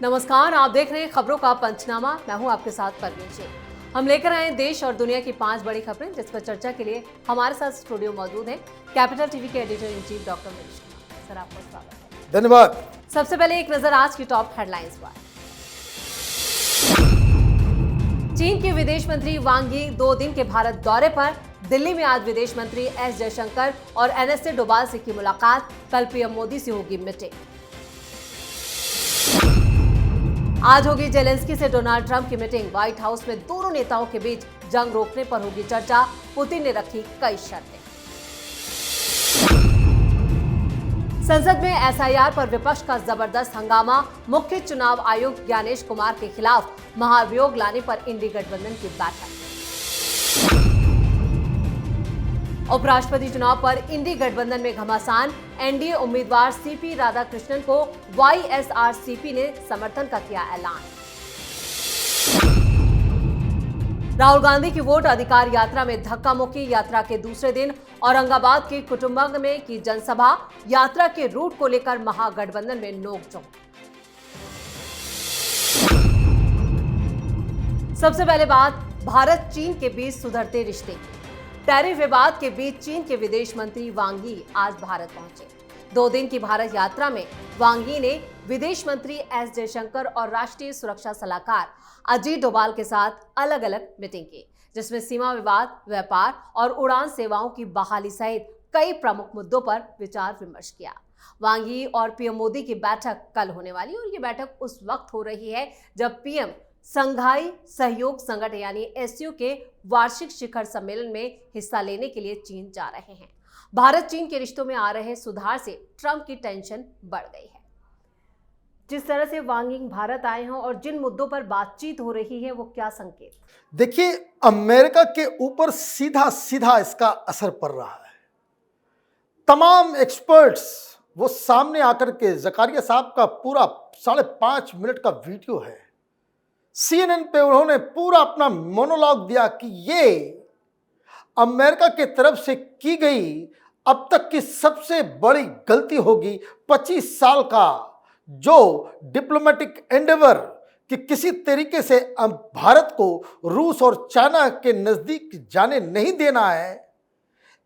नमस्कार, आप देख रहे हैं खबरों का पंचनामा। मैं हूं आपके साथ परवीन जी। हम लेकर आए हैं देश और दुनिया की 5 बड़ी खबरें, जिस पर चर्चा के लिए हमारे साथ स्टूडियो मौजूद हैं कैपिटल टीवी के editor in chief doctor Manish Kumar. Sir, आपका स्वागत है। धन्यवाद। सबसे पहले एक नजर आज की टॉप हेडलाइंस पर। चीन के विदेश मंत्री वांग यी 2 दिन के भारत दौरे पर। दिल्ली में आज विदेश मंत्री एस जयशंकर और एनएसए डोभाल से की मुलाकात। कल पीएम मोदी से होगी मीटिंग। आज होगी जेलेंस्की से डोनाल्ड ट्रंप की मीटिंग। व्हाइट हाउस में दोनों नेताओं के बीच जंग रोकने पर होगी चर्चा। पुतिन ने रखी कई शर्तें। संसद में एसआईआर पर विपक्ष का जबरदस्त हंगामा। मुख्य चुनाव आयुक्त ज्ञानेश कुमार के खिलाफ महाभियोग लाने पर इंडी गठबंधन की बैठक। उपराष्ट्रपति चुनाव पर इंडी गठबंधन में घमासान। एनडीए उम्मीदवार सीपी राधाकृष्णन को वाईएसआरसीपी ने समर्थन का किया ऐलान। राहुल गांधी की वोट अधिकार यात्रा में धक्का मुक्की। यात्रा के दूसरे दिन औरंगाबाद के कुटुंबंग में की जनसभा। यात्रा के रूट को लेकर महागठबंधन में नोकझोंक। सबसे पहले बात भारत चीन के बीच सुधरते रिश्ते। टैरिफ विवाद के बीच चीन के विदेश मंत्री वांग यी आज भारत पहुंचे। 2 दिन की भारत यात्रा में वांग यी ने विदेश मंत्री एस जयशंकर और राष्ट्रीय सुरक्षा सलाहकार अजीत डोभाल के साथ अलग अलग मीटिंग की, जिसमें सीमा विवाद, व्यापार और उड़ान सेवाओं की बहाली सहित कई प्रमुख मुद्दों पर विचार विमर्श किया। वांग यी और पीएम मोदी की बैठक कल होने वाली और ये बैठक उस वक्त हो रही है जब पीएम संघाई सहयोग संगठन यानी एससीओ के वार्षिक शिखर सम्मेलन में हिस्सा लेने के लिए चीन जा रहे हैं। भारत चीन के रिश्तों में आ रहे सुधार से ट्रंप की टेंशन बढ़ गई है। जिस तरह से वांग यी भारत आए हैं और जिन मुद्दों पर बातचीत हो रही है, वो क्या संकेत? देखिए, अमेरिका के ऊपर सीधा सीधा इसका असर पड़ रहा है। तमाम एक्सपर्ट्स वो सामने आकर के जकारिया साहब का पूरा 5.5 मिनट का वीडियो है, CNN पे उन्होंने पूरा अपना मोनोलॉग दिया कि ये अमेरिका की तरफ से की गई अब तक की सबसे बड़ी गलती होगी। 25 साल का जो डिप्लोमेटिक एंडेवर कि किसी तरीके से भारत को रूस और चाइना के नजदीक जाने नहीं देना है,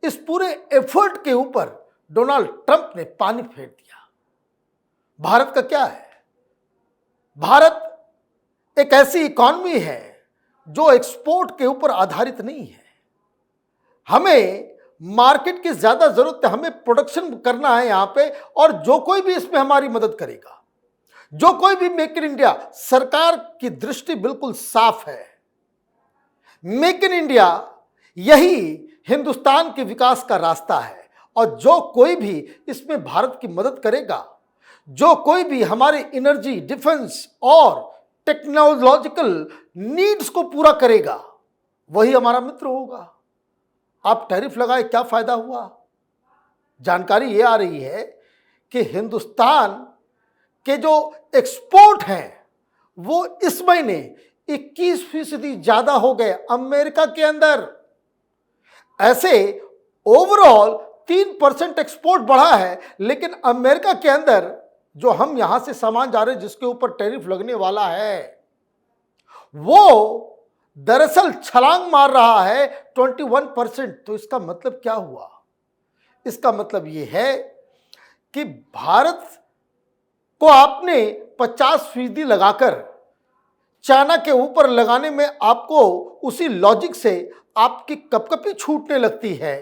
इस पूरे एफर्ट के ऊपर डोनाल्ड ट्रंप ने पानी फेर दिया। भारत का क्या है? भारत एक ऐसी इकॉनमी है जो एक्सपोर्ट के ऊपर आधारित नहीं है। हमें मार्केट की ज्यादा जरूरत है, हमें प्रोडक्शन करना है यहां पे, और जो कोई भी इसमें हमारी मदद करेगा, जो कोई भी मेक इन इंडिया, सरकार की दृष्टि बिल्कुल साफ है। मेक इन इंडिया यही हिंदुस्तान के विकास का रास्ता है, और जो कोई भी इसमें भारत की मदद करेगा, जो कोई भी हमारे एनर्जी, डिफेंस और टेक्नोलॉजिकल नीड्स को पूरा करेगा, वही हमारा मित्र होगा। आप टैरिफ लगाए, क्या फायदा हुआ? जानकारी ये आ रही है कि हिंदुस्तान के जो एक्सपोर्ट हैं वो इस महीने 21% ज्यादा हो गए अमेरिका के अंदर। ऐसे ओवरऑल 3% एक्सपोर्ट बढ़ा है, लेकिन अमेरिका के अंदर जो हम यहां से सामान जा रहे हैं जिसके ऊपर टैरिफ लगने वाला है, वो दरअसल छलांग मार रहा है 21%। तो इसका मतलब क्या हुआ? इसका मतलब ये है कि भारत को आपने 50% लगाकर चाइना के ऊपर लगाने में आपको उसी लॉजिक से आपकी कपकपी छूटने लगती है।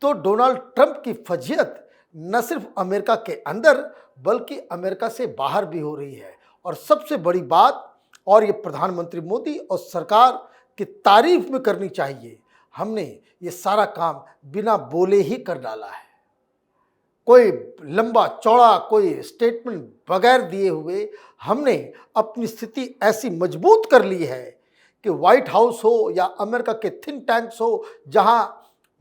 तो डोनाल्ड ट्रंप की फजीहत न सिर्फ अमेरिका के अंदर बल्कि अमेरिका से बाहर भी हो रही है। और सबसे बड़ी बात, और ये प्रधानमंत्री मोदी और सरकार की तारीफ में करनी चाहिए, हमने ये सारा काम बिना बोले ही कर डाला है। कोई लंबा चौड़ा कोई स्टेटमेंट बगैर दिए हुए हमने अपनी स्थिति ऐसी मजबूत कर ली है कि व्हाइट हाउस हो या अमेरिका के थिंक टैंक्स हो, जहां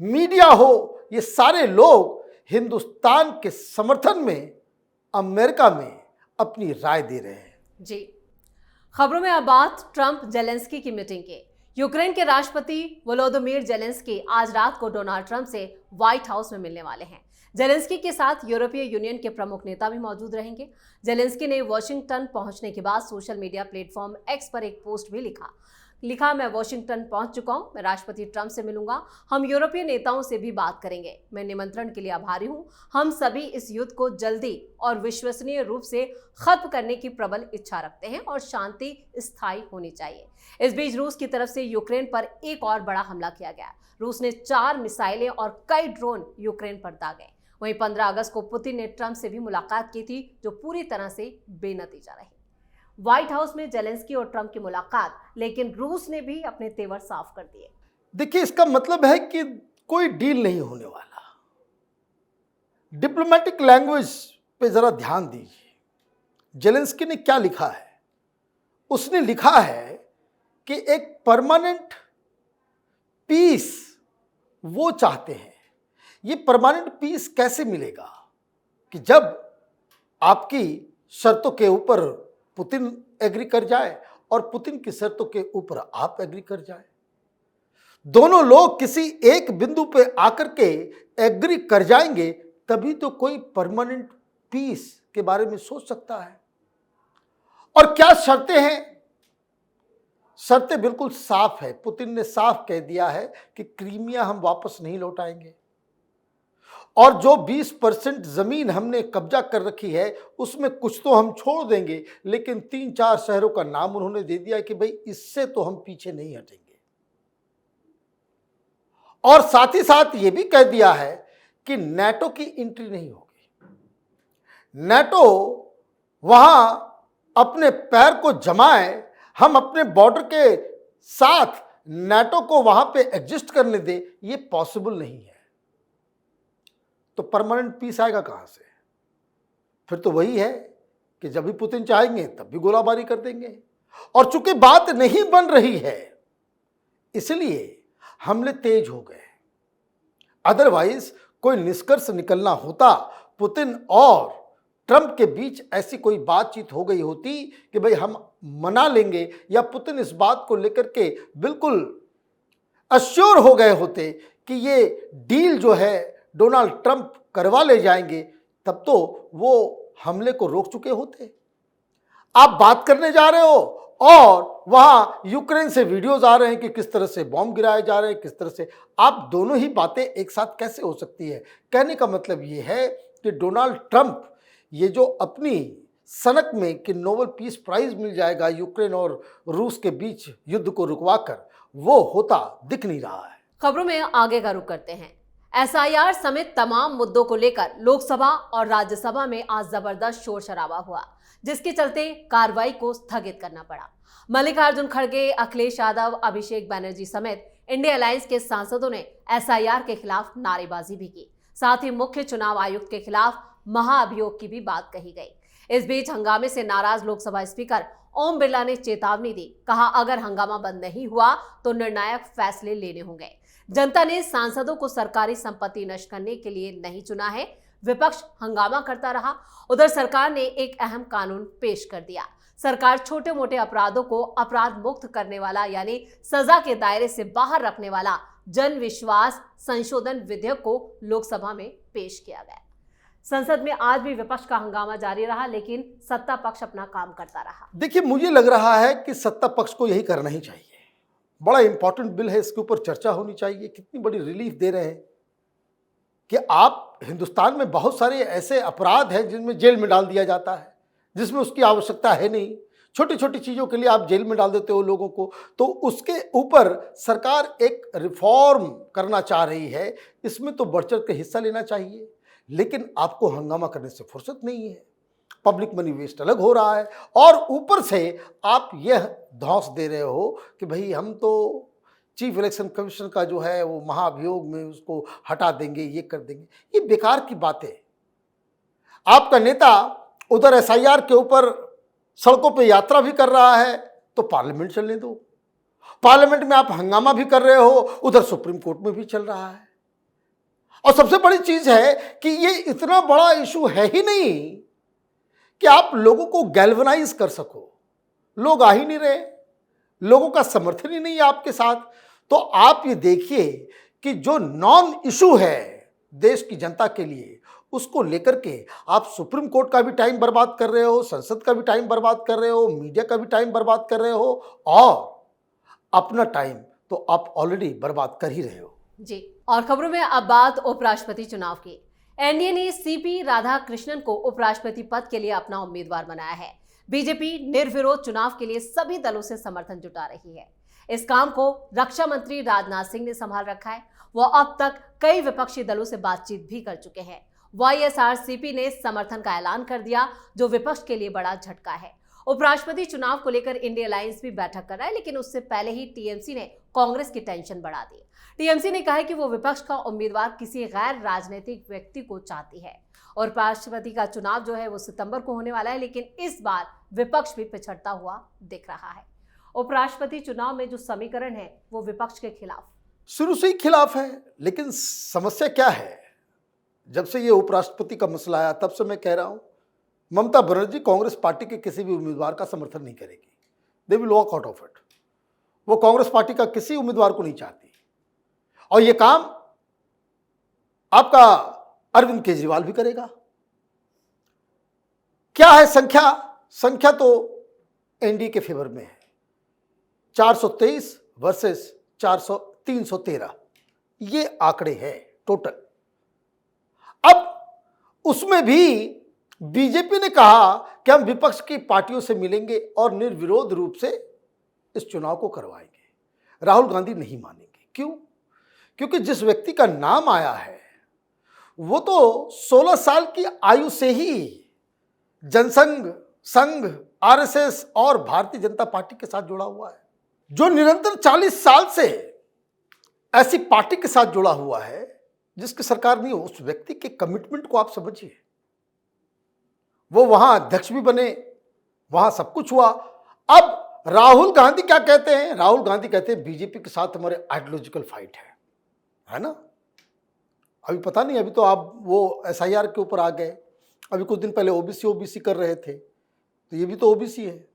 मीडिया हो, ये सारे लोग हिंदुस्तान के समर्थन में अमेरिका में अपनी राय दे रहे हैं। जी, खबरों में अब बात ट्रंप जेलेंस्की की मीटिंग की। यूक्रेन के राष्ट्रपति वोलोदिमीर जेलेंस्की आज रात को डोनाल्ड ट्रंप से व्हाइट हाउस में मिलने वाले हैं। जेलेंस्की के साथ यूरोपीय यूनियन के प्रमुख नेता भी मौजूद रहेंगे। जेलेंस्की ने वॉशिंगटन पहुंचने के बाद सोशल मीडिया प्लेटफॉर्म एक्स पर एक पोस्ट भी लिखा मैं वॉशिंगटन पहुंच चुका हूं, मैं राष्ट्रपति ट्रंप से मिलूंगा, हम यूरोपीय नेताओं से भी बात करेंगे, मैं निमंत्रण के लिए आभारी हूं, हम सभी इस युद्ध को जल्दी और विश्वसनीय रूप से खत्म करने की प्रबल इच्छा रखते हैं और शांति स्थायी होनी चाहिए। इस बीच रूस की तरफ से यूक्रेन पर एक और बड़ा हमला किया गया। रूस ने 4 मिसाइलें और कई ड्रोन यूक्रेन पर दागे। वहीं 15 अगस्त को पुतिन ने ट्रंप से भी मुलाकात की थी, जो पूरी तरह से बेनतीजा रही। व्हाइट हाउस में जेलेंस्की और ट्रंप की मुलाकात, लेकिन रूस ने भी अपने तेवर साफ कर दिए। देखिए, इसका मतलब है कि कोई डील नहीं होने वाला। डिप्लोमेटिक लैंग्वेज पे जरा ध्यान दीजिए। जेलेंस्की ने क्या लिखा है? उसने लिखा है कि एक परमानेंट पीस वो चाहते हैं। ये परमानेंट पीस कैसे मिलेगा कि जब आपकी शर्तों के ऊपर पुतिन एग्री कर जाए और पुतिन की शर्तों के ऊपर आप एग्री कर जाए। दोनों लोग किसी एक बिंदु पे आकर के एग्री कर जाएंगे, तभी तो कोई परमानेंट पीस के बारे में सोच सकता है। और क्या शर्तें हैं? शर्तें बिल्कुल साफ है। पुतिन ने साफ कह दिया है कि क्रीमिया हम वापस नहीं लौटाएंगे, और जो 20% जमीन हमने कब्जा कर रखी है उसमें कुछ तो हम छोड़ देंगे, लेकिन 3-4 शहरों का नाम उन्होंने दे दिया कि भाई इससे तो हम पीछे नहीं हटेंगे। और साथ ही साथ ये भी कह दिया है कि नाटो की एंट्री नहीं होगी। नाटो वहां अपने पैर को जमाए, हम अपने बॉर्डर के साथ नाटो को वहां पे एग्जिस्ट करने दे, ये पॉसिबल नहीं है। तो परमानेंट पीस आएगा कहां से? फिर तो वही है कि जब भी पुतिन चाहेंगे तब भी गोलाबारी कर देंगे। और चूंकि बात नहीं बन रही है, इसलिए हमले तेज हो गए। अदरवाइज कोई निष्कर्ष निकलना होता, पुतिन और ट्रंप के बीच ऐसी कोई बातचीत हो गई होती कि भाई हम मना लेंगे, या पुतिन इस बात को लेकर के बिल्कुल अश्योर हो गए होते कि ये डील जो है डोनाल्ड ट्रंप करवा ले जाएंगे, तब तो वो हमले को रोक चुके होते। आप बात करने जा रहे हो और वहां यूक्रेन से वीडियोस आ रहे हैं कि किस तरह से बॉम्ब गिराए जा रहे हैं, किस तरह से। आप दोनों ही बातें एक साथ कैसे हो सकती है? कहने का मतलब ये है कि डोनाल्ड ट्रंप ये जो अपनी सनक में कि नोबेल पीस प्राइज मिल जाएगा यूक्रेन और रूस के बीच युद्ध को रुकवाकर, वो होता दिख नहीं रहा है। खबरों में आगे का रुख करते हैं। एसआईआर समेत तमाम मुद्दों को लेकर लोकसभा और राज्यसभा में आज जबरदस्त शोर शराबा हुआ, जिसके चलते कार्रवाई को स्थगित करना पड़ा। मल्लिकार्जुन खड़गे, अखिलेश यादव, अभिषेक बनर्जी समेत इंडिया अलायंस के सांसदों ने एसआईआर के खिलाफ नारेबाजी भी की। साथ ही मुख्य चुनाव आयुक्त के खिलाफ महाअभियोग की भी बात कही गई। इस बीच हंगामे से नाराज लोकसभा स्पीकर ओम बिरला ने चेतावनी दी। कहा, अगर हंगामा बंद नहीं हुआ तो निर्णायक फैसले लेने होंगे। जनता ने सांसदों को सरकारी संपत्ति नष्ट करने के लिए नहीं चुना है। विपक्ष हंगामा करता रहा। उधर सरकार ने एक अहम कानून पेश कर दिया। सरकार छोटे मोटे अपराधों को अपराध मुक्त करने वाला, यानी सजा के दायरे से बाहर रखने वाला जन विश्वास संशोधन विधेयक को लोकसभा में पेश किया गया। संसद में आज भी विपक्ष का हंगामा जारी रहा, लेकिन सत्ता पक्ष अपना काम करता रहा। देखिए, मुझे लग रहा है कि सत्ता पक्ष को यही करना ही चाहिए। बड़ा इंपॉर्टेंट बिल है, इसके ऊपर चर्चा होनी चाहिए। कितनी बड़ी रिलीफ दे रहे हैं कि आप हिंदुस्तान में बहुत सारे ऐसे अपराध हैं जिनमें जेल में डाल दिया जाता है, जिसमें उसकी आवश्यकता है नहीं। छोटी छोटी चीज़ों के लिए आप जेल में डाल देते हो लोगों को, तो उसके ऊपर सरकार एक रिफॉर्म करना चाह रही है। इसमें तो बढ़ चढ़ के हिस्सा लेना चाहिए, लेकिन आपको हंगामा करने से फुर्सत नहीं है। पब्लिक मनी वेस्ट अलग हो रहा है, और ऊपर से आप यह धौंस दे रहे हो कि भाई हम तो चीफ इलेक्शन कमीशन का जो है वो महाअभियोग में उसको हटा देंगे, ये कर देंगे। ये बेकार की बातें। आपका नेता उधर एसआईआर के ऊपर सड़कों पे यात्रा भी कर रहा है, तो पार्लियामेंट चलने दो। पार्लियामेंट में आप हंगामा भी कर रहे हो, उधर सुप्रीम कोर्ट में भी चल रहा है। और सबसे बड़ी चीज है कि ये इतना बड़ा इशू है ही नहीं कि आप लोगों को गैल्वनाइज कर सको। लोग आ ही नहीं रहे, लोगों का समर्थन ही नहीं है आपके साथ। तो आप ये देखिए कि जो नॉन इशू है देश की जनता के लिए, उसको लेकर के आप सुप्रीम कोर्ट का भी टाइम बर्बाद कर रहे हो, संसद का भी टाइम बर्बाद कर रहे हो, मीडिया का भी टाइम बर्बाद कर रहे हो और अपना टाइम तो आप ऑलरेडी बर्बाद कर ही रहे हो। जी, और खबरों में अब बात उपराष्ट्रपति चुनाव की। एनडीए ने सीपी राधाकृष्णन को उपराष्ट्रपति पद के लिए अपना उम्मीदवार बनाया है। बीजेपी निर्विरोध चुनाव के लिए सभी दलों से समर्थन जुटा रही है। इस काम को रक्षा मंत्री राजनाथ सिंह ने संभाल रखा है। वह अब तक कई विपक्षी दलों से बातचीत भी कर चुके हैं। वाईएसआरसीपी ने समर्थन का ऐलान कर दिया, जो विपक्ष के लिए बड़ा झटका है। उपराष्ट्रपति चुनाव को लेकर इंडिया अलायंस भी बैठक कर रहा है, लेकिन उससे पहले ही टीएमसी ने कांग्रेस की टेंशन बढ़ा दी। टीएमसी ने कहा है कि वो विपक्ष का उम्मीदवार किसी गैर राजनीतिक व्यक्ति को चाहती है। और उपराष्ट्रपति का चुनाव जो है वो सितंबर को होने वाला है, लेकिन इस बार विपक्ष भी पिछड़ता हुआ दिख रहा है। उपराष्ट्रपति चुनाव में जो समीकरण है वो विपक्ष के खिलाफ शुरू से ही खिलाफ है। लेकिन समस्या क्या है, जब से ये उपराष्ट्रपति का मसला आया तब से मैं कह रहा हूं, ममता बनर्जी कांग्रेस पार्टी के किसी भी उम्मीदवार का समर्थन नहीं करेगी। They will walk out of it. वो कांग्रेस पार्टी का किसी उम्मीदवार को नहीं चाहती। और ये काम आपका अरविंद केजरीवाल भी करेगा। क्या है संख्या तो एनडीए के फेवर में है। 423 वर्सेस 313 ये आंकड़े हैं टोटल। अब उसमें भी बीजेपी ने कहा कि हम विपक्ष की पार्टियों से मिलेंगे और निर्विरोध रूप से इस चुनाव को करवाएंगे। राहुल गांधी नहीं मानेंगे। क्यों? क्योंकि जिस व्यक्ति का नाम आया है वो तो 16 साल की आयु से ही जनसंघ, संघ, आरएसएस और भारतीय जनता पार्टी के साथ जुड़ा हुआ है, जो निरंतर 40 साल से ऐसी पार्टी के साथ जुड़ा हुआ है जिसकी सरकार नहीं हो। उस व्यक्ति के कमिटमेंट को आप समझिए। वो वहां अध्यक्ष भी बने, वहां सब कुछ हुआ। अब राहुल गांधी क्या कहते हैं? राहुल गांधी कहते हैं बीजेपी के साथ हमारे आइडियोलॉजिकल फाइट है ना। अभी पता नहीं, अभी तो आप वो एसआईआर के ऊपर आ गए। अभी कुछ दिन पहले ओबीसी कर रहे थे, तो ये भी तो ओबीसी है।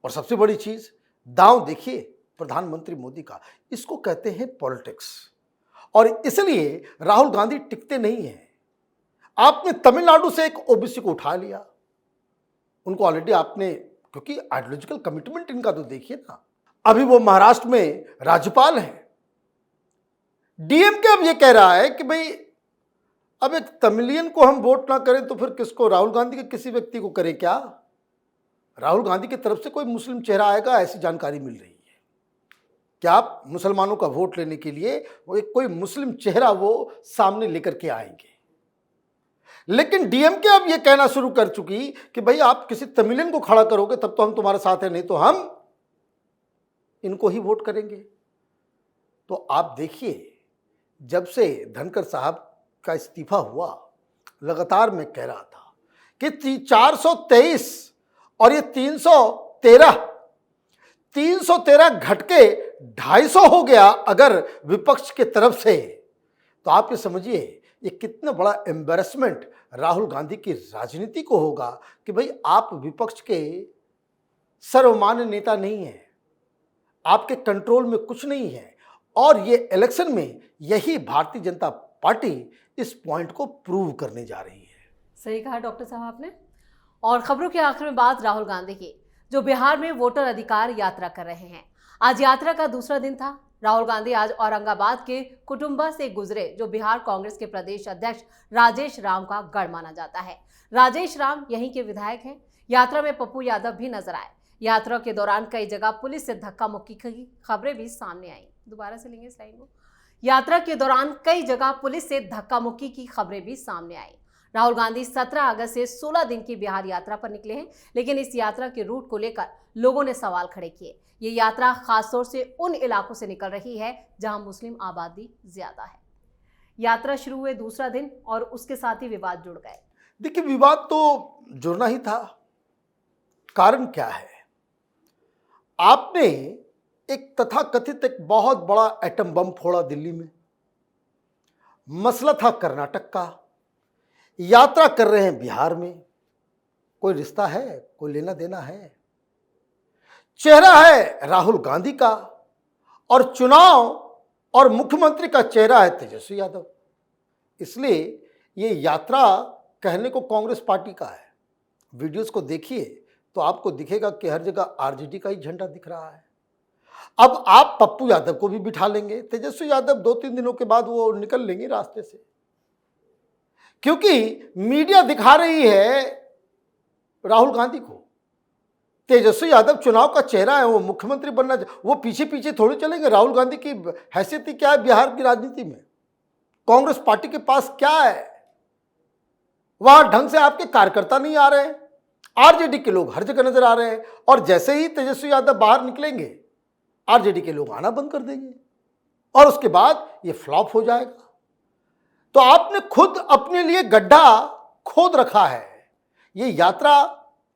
और सबसे बड़ी चीज, दांव देखिए प्रधानमंत्री मोदी का, इसको कहते हैं पॉलिटिक्स। और इसलिए राहुल गांधी टिकते नहीं हैं। आपने तमिलनाडु से एक ओबीसी को उठा लिया, उनको ऑलरेडी आपने, क्योंकि आइडियोलॉजिकल कमिटमेंट इनका तो देखिए ना। अभी वो महाराष्ट्र में राज्यपाल हैं। डीएमके अब ये कह रहा है कि भाई अब एक तमिलियन को हम वोट ना करें तो फिर किसको? राहुल गांधी के किसी व्यक्ति को करें क्या? राहुल गांधी की तरफ से कोई मुस्लिम चेहरा आएगा, ऐसी जानकारी मिल रही है। क्या आप मुसलमानों का वोट लेने के लिए वो एक कोई मुस्लिम चेहरा वो सामने लेकर के आएंगे? लेकिन डीएमके अब ये कहना शुरू कर चुकी कि भाई आप किसी तमिलियन को खड़ा करोगे तब तो हम तुम्हारे साथ हैं, नहीं तो हम इनको ही वोट करेंगे। तो आप देखिए, जब से धनखड़ साहब का इस्तीफा हुआ, लगातार मैं कह रहा था कि 423 और ये 313 घटके 250 हो गया अगर विपक्ष के तरफ से, तो आप ये समझिए ये कितना बड़ा एम्बैरेसमेंट राहुल गांधी की राजनीति को होगा कि भाई आप विपक्ष के सर्वमान्य नेता नहीं हैं, आपके कंट्रोल में कुछ नहीं है। और ये इलेक्शन में यही भारतीय जनता पार्टी इस पॉइंट को प्रूव करने जा रही है। सही कहा डॉक्टर साहब आपने। और खबरों के आखिर में बात राहुल गांधी की, जो बिहार में वोटर अधिकार यात्रा कर रहे हैं। आज यात्रा का दूसरा दिन था। राहुल गांधी आज औरंगाबाद के कुटुंबा से गुजरे, जो बिहार कांग्रेस के प्रदेश अध्यक्ष राजेश राम का गढ़ माना जाता है। राजेश राम यहीं के विधायक हैं। यात्रा में पप्पू यादव भी नजर आए। यात्रा के दौरान कई जगह पुलिस से धक्का मुक्की की खबरें भी सामने आई। दोबारा से लेंगे स्लाइड को। यात्रा के दौरान कई जगह पुलिस से धक्का मुक्की की खबरें भी सामने आई। राहुल गांधी 17 अगस्त से 16 दिन की बिहार यात्रा पर निकले हैं, लेकिन इस यात्रा के रूट को लेकर लोगों ने सवाल खड़े किए। ये यात्रा खासतौर से उन इलाकों से निकल रही है जहां मुस्लिम आबादी ज्यादा है। यात्रा शुरू हुए दूसरा दिन और उसके साथ ही विवाद जुड़ गए। देखिए, विवाद तो जुड़ना ही था। कारण क्या है? आपने एक तथाकथित एक बहुत बड़ा एटम बम फोड़ा दिल्ली में। मसला था कर्नाटक का। यात्रा कर रहे हैं बिहार में। कोई रिश्ता है? कोई लेना देना है? चेहरा है राहुल गांधी का और चुनाव और मुख्यमंत्री का चेहरा है तेजस्वी यादव। इसलिए ये यात्रा कहने को कांग्रेस पार्टी का है। वीडियोस को देखिए तो आपको दिखेगा कि हर जगह आरजेडी का ही झंडा दिख रहा है। अब आप पप्पू यादव को भी बिठा लेंगे, तेजस्वी यादव 2-3 दिनों के बाद वो निकल लेंगे रास्ते से, क्योंकि मीडिया दिखा रही है राहुल गांधी को। तेजस्वी यादव चुनाव का चेहरा है, वो मुख्यमंत्री बनना, वो पीछे पीछे थोड़ी चलेंगे। राहुल गांधी की हैसियत ही क्या है बिहार की राजनीति में? कांग्रेस पार्टी के पास क्या है? वहां ढंग से आपके कार्यकर्ता नहीं आ रहे हैं, आरजेडी के लोग हर जगह नजर आ रहे हैं, और जैसे ही तेजस्वी यादव बाहर निकलेंगे आरजेडी के लोग आना बंद कर देंगे और उसके बाद ये फ्लॉप हो जाएगा। तो आपने खुद अपने लिए गड्ढा खोद रखा है। ये यात्रा,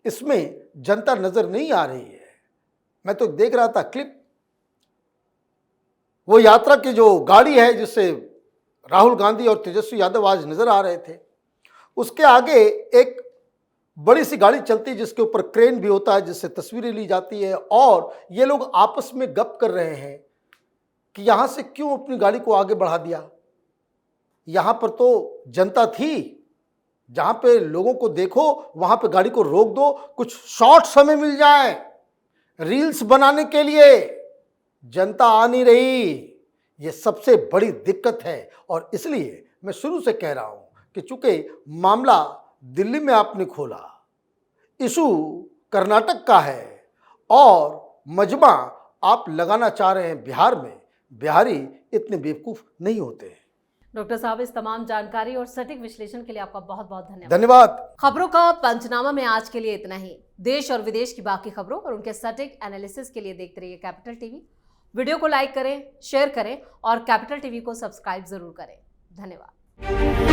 इसमें जनता नजर नहीं आ रही है। मैं तो देख रहा था क्लिप, वो यात्रा की जो गाड़ी है जिससे राहुल गांधी और तेजस्वी यादव आज नजर आ रहे थे, उसके आगे एक बड़ी सी गाड़ी चलती है जिसके ऊपर क्रेन भी होता है, जिससे तस्वीरें ली जाती है, और ये लोग आपस में गप कर रहे हैं कि यहां से क्यों अपनी गाड़ी को आगे बढ़ा दिया। यहां पर तो जनता थी, जहां पे लोगों को देखो वहां पे गाड़ी को रोक दो, कुछ शॉर्ट समय मिल जाए रील्स बनाने के लिए। जनता आ नहीं रही, ये सबसे बड़ी दिक्कत है। और इसलिए मैं शुरू से कह रहा हूं कि चूंकि मामला दिल्ली में आपने खोला, इशू कर्नाटक का है और मजमा आप लगाना चाह रहे हैं बिहार में, बिहारी इतने बेवकूफ नहीं होते हैं। डॉक्टर साहब, इस तमाम जानकारी और सटीक विश्लेषण के लिए आपका बहुत बहुत धन्यवाद। धन्यवाद। खबरों का पंचनामा में आज के लिए इतना ही। देश और विदेश की बाकी खबरों और उनके सटीक एनालिसिस के लिए देखते रहिए कैपिटल टीवी। वीडियो को लाइक करें, शेयर करें और कैपिटल टीवी को सब्सक्राइब जरूर करें। धन्यवाद।